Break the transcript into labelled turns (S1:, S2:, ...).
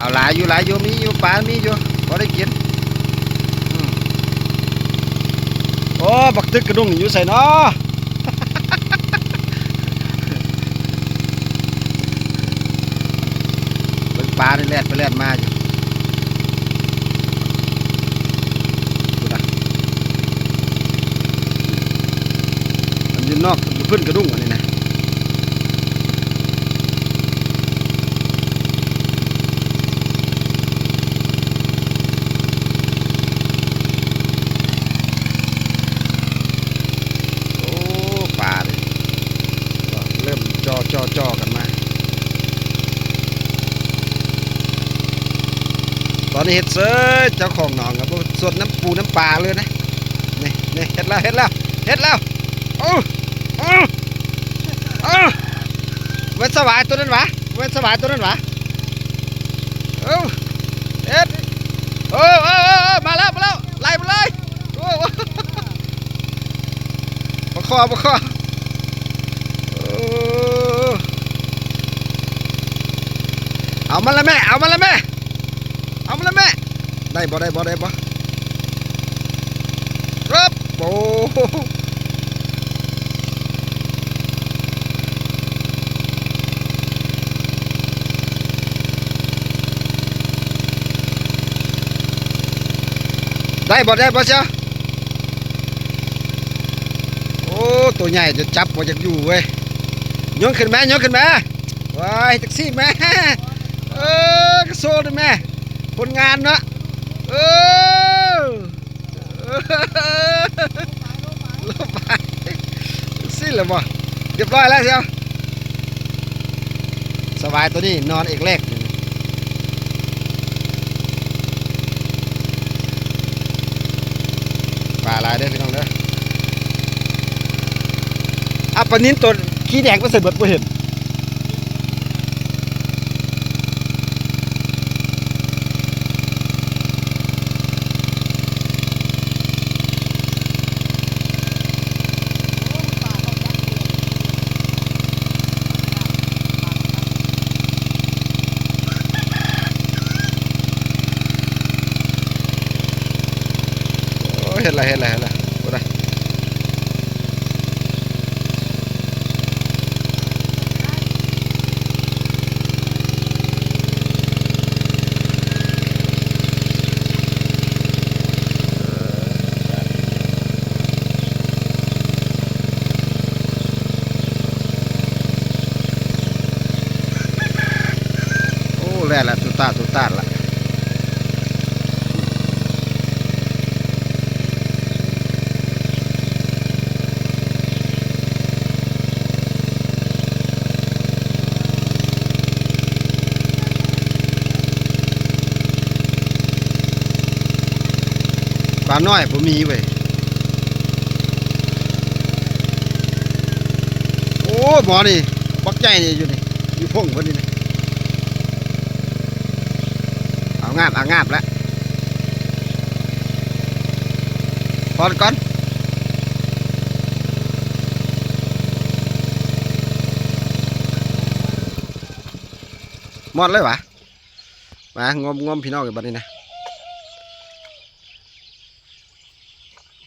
S1: เอาหลายอยู่มีอยู่ปลามีอยู่พอได้กินโอ้บักตึกกระดุงอยู่ใส่เนาะเบิ่งปลานี่แล่นไปแล่นมาอยู่ดูนะมันอยู่นอกอยู่พื้นกระดุงอันนี้นะเริ่มจ่อกันมาตอนนี้เห็ดเสือเจ้าของหนองครับส่วนน้ำปูน้ำปลาเลยนะนี่เห็ดแล้วโอ้เว้นสวายตัวนั้นวะเอ้เห็ดมาแล้วไล่มาเลยโอ้มาคอเอามันละแม่ได้บ่ครับโอ้ได้บ่เชียวโอ้ตัวใหญ่จะจับบ่จากอยู่เว้ยยกขึ้นมาว้ายแท็กซี่แม่กระโซนแม่คนงานเนาะลบไปสิ้นเลยบ่เรียบร้อยแล้วเชียวสบายตัวนี้นอนเอกแรกปลาลายได้พี่น้องเด้อปลานิ้นตัวขี้แดงก็ใส่เบิดบ่เห็นเห็นละโอ้ได้โอ้แล่ละตุตาละปลาน้อยผมมีเว้ยโอ้หมอนี่บักใจนี่อยู่นี่อยู่พงคนนี้นะเอางาบแล้วพอก่อนหมดเลยวะมางมพี่น้องกันบัดนี้นะ